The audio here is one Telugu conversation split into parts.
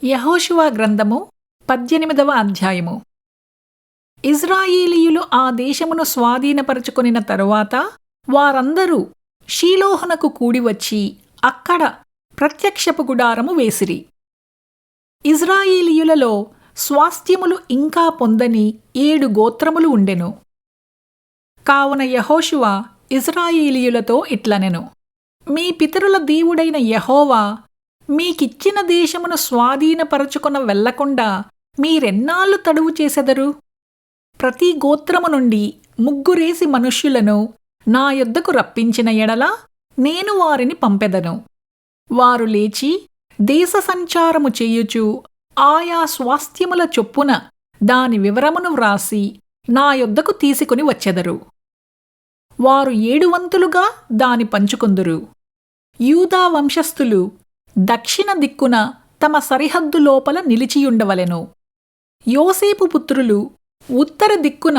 యెహోషువ గ్రంథము 18వ అధ్యాయము. ఇజ్రాయేలీయులు ఆ దేశమును స్వాధీనపరచుకొనిన తరువాత వారందరూ షీలోహునకు కూడివచ్చి అక్కడ ప్రత్యక్షపు గుడారము వేసిరి. ఇజ్రాయేలీయులలో స్వాస్థ్యములు ఇంకా పొందని 7 గోత్రములు ఉండెను. కావున యెహోషువ ఇజ్రాయేలీయులతో ఇట్లనెను: మీ పితరుల దేవుడైన యెహోవా మీకిచ్చిన దేశమును స్వాధీనపరచుకొన వెళ్లకుండా మీరెన్నాళ్ళు తడువు చేసెదరు? ప్రతి గోత్రము నుండి 3 మనుష్యులను నా యొద్దకు రప్పించిన ఎడల నేను వారిని పంపెదను. వారు లేచి దేశ సంచారము చేయుచు ఆయా స్వాస్థ్యముల చొప్పున దాని వివరమును వ్రాసి నా యొద్దకు తీసుకుని వచ్చెదరు. వారు 7 వంతులుగా దాని పంచుకొందురు. యూదా వంశస్థులు దక్షిణ దిక్కున తమ సరిహద్దు లోపల నిలిచియుండవలెను. యోసేపు పుత్రులు ఉత్తర దిక్కున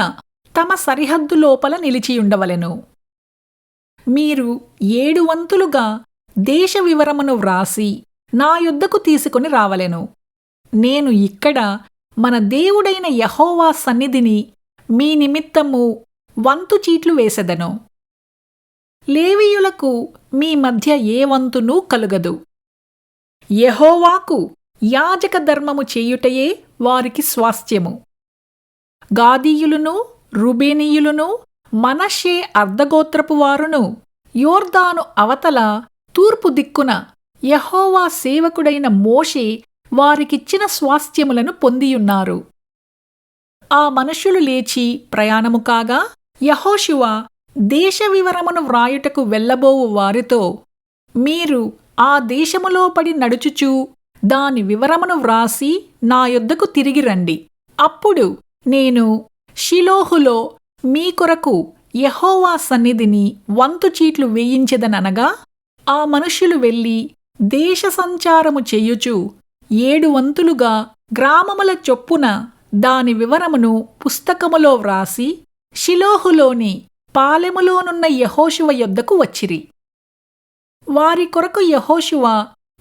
తమ సరిహద్దు లోపల నిలిచియుండవలెను. మీరు 7 వంతులుగా దేశ వివరమును వ్రాసి నా యొద్దకు తీసుకుని రావలెను. నేను ఇక్కడ మన దేవుడైన యెహోవా సన్నిధిని మీ నిమిత్తము వంతు చీట్లు వేసెదను. లేవీయులకు మీ మధ్య ఏ వంతునూ కలుగదు. యెహోవాకు యాజక ధర్మము చేయుటయే వారికి స్వాస్థ్యము. గాదీయులును రూబేనీయులును మనష్షే అర్ధగోత్రపు వారును యోర్దాను అవతల తూర్పు దిక్కున యెహోవా సేవకుడైన మోషే వారికిచ్చిన స్వాస్థ్యములను పొందియున్నారు. ఆ మనుష్యులు లేచి ప్రయాణము కాగా యెహోషువ దేశ వివరమును వ్రాయుటకు వెళ్ళబోవు వారితో, మీరు ఆ దేశములో పడి నడుచుచూ దాని వివరమును వ్రాసి నా యొద్దకు తిరిగి రండి. అప్పుడు నేను షిలోహులో మీ కొరకు యెహోవా సన్నిధిని వంతు చీట్లు వేయించెదననగా, ఆ మనుష్యులు వెళ్ళి దేశ సంచారము చెయ్యుచు 7 వంతులుగా గ్రామముల చొప్పున దాని వివరమును పుస్తకములో వ్రాసి షిలోహులోని పాలెములోనున్న యెహోషువ యొద్దకు వచ్చిరి. వారి కొరకు యెహోషువ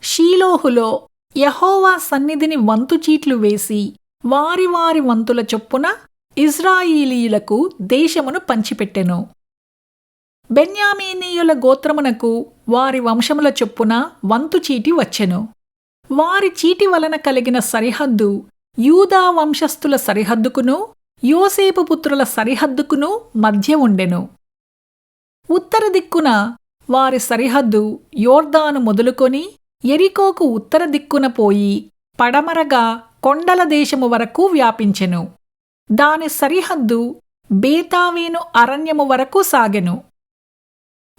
షీలోహులో యెహోవా సన్నిధిని వంతు చీట్లు వేసి వారి వారి వంతుల చొప్పున ఇజ్రాయేలీయులకు దేశమును పంచిపెట్టెను. బెన్యామీనీయుల గోత్రమునకు వారి వంశముల చొప్పున వంతు చీటి వచ్చెను. వారి చీటి వలన కలిగిన సరిహద్దు యూదా వంశస్థుల సరిహద్దుకును యోసేపు పుత్రుల సరిహద్దుకును మధ్య ఉండెను. ఉత్తర దిక్కున వారి సరిహద్దు యోర్దాను మొదలుకొని యెరికోకు ఉత్తర దిక్కున పోయి పడమరగా కొండల దేశము వరకు వ్యాపించెను. దాని సరిహద్దు బేతావేను అరణ్యము వరకు సాగెను.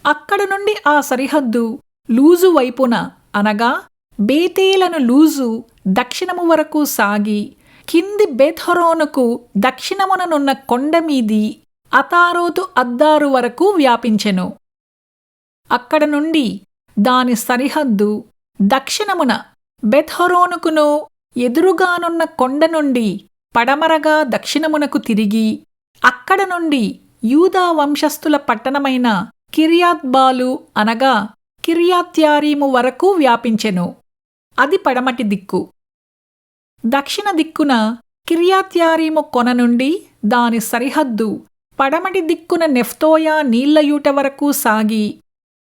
అక్కడ నుండి ఆ సరిహద్దు లూజు వైపున అనగా బేతేలను లూజు దక్షిణము వరకు సాగి కింది బేత్హొరోనుకు దక్షిణముననున్న కొండమీది అతారోతు అద్దారు వరకు వ్యాపించెను. అక్కడ నుండి దాని సరిహద్దు దక్షిణమున బెత్హొరోనుకును ఎదురుగానున్న కొండ నుండి పడమరగా దక్షిణమునకు తిరిగి అక్కడ నుండి యూదా వంశస్థుల పట్టణమైన కిర్యాత్బాలు అనగా కిర్యాత్యారీము వరకు వ్యాపించెను. అది పడమటి దిక్కు. దక్షిణ దిక్కున కిర్యాత్యారీము కొన నుండి దాని సరిహద్దు పడమటి దిక్కున నెఫ్తోయా నీళ్లయూట వరకు సాగి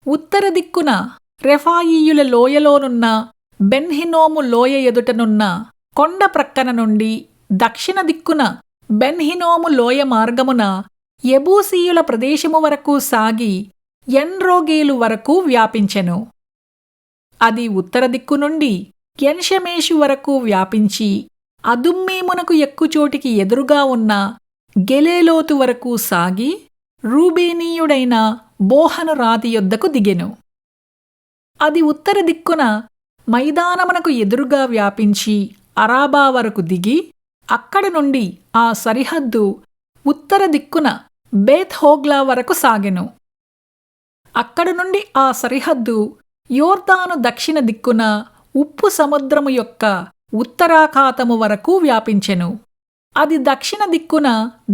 ఉత్తర దిక్కున రెఫాయీయుల లోయలోనున్న బెన్హినోము లోయ ఎదుటనున్న కొండ ప్రక్కన నుండి దక్షిణ దిక్కున బెన్హినోము లోయ మార్గమున యెబూసీయుల ప్రదేశము వరకు సాగి ఎన్రోగేలు వరకు వ్యాపించెను. అది ఉత్తర దిక్కు నుండి ఎన్షెమేషు వరకు వ్యాపించి అదుమ్మీమునకు ఎక్కుచోటికి ఎదురుగా ఉన్న గెలేలోతు వరకు సాగి రూబేనీయుడైన బోహను రాతి యొద్దకు దిగెను. అది ఉత్తర దిక్కున మైదానమునకు ఎదురుగా వ్యాపించి అరాబా వరకు దిగి అక్కడ నుండి ఆ సరిహద్దు ఉత్తర దిక్కున బేత్ హోగ్లా వరకు సాగెను. అక్కడ నుండి ఆ సరిహద్దు యోర్దాను దక్షిణ దిక్కున ఉప్పు సముద్రము యొక్క ఉత్తరాఖాతము వరకు వ్యాపించెను. అది దక్షిణ దిక్కున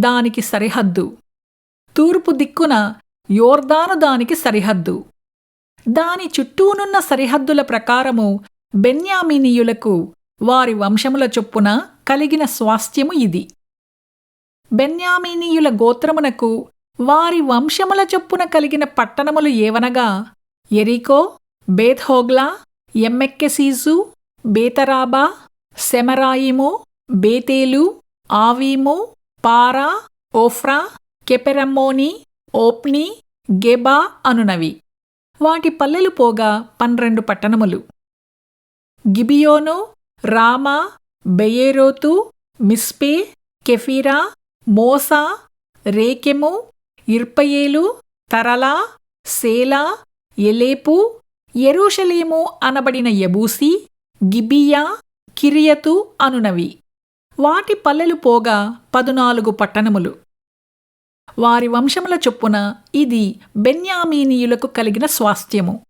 దానికి సరిహద్దు. తూర్పు దిక్కున యోర్దాను దానికి సరిహద్దు. దాని చుట్టూనున్న సరిహద్దుల ప్రకారము బెన్యామీనీయులకు వారి వంశముల చొప్పున కలిగిన స్వాస్థ్యము ఇది. బెన్యామీనీయుల గోత్రమునకు వారి వంశముల చొప్పున కలిగిన పట్టణములు ఏవనగా యెరికో, బేత్‌హోగ్లా, యమ్మెక్కెసీసు, బేతరాబా, సెమరాయిము, బేతేలు, ఆవీము, పారా, ఓఫ్రా, కెపెరమ్మోని, ఓప్ని, గెబా అనునవి. వాటి పల్లెలు పోగా 12 పట్టణములు. గిబియోను, రామా, బెయేరోతు, మిస్పే, కెఫీరా, మోసా, రేకెము, ఇర్పయేలు, తరలా, సేలా, ఎలేపు, యెరూషలేము అనబడిన యబూసి, గిబియా, కిరియతు అనునవి. వాటి పల్లెలు పోగా 14 పట్టణములు. వారి వంశముల చొప్పున ఇది బెన్యామీనీయులకు కలిగిన స్వాస్థ్యము.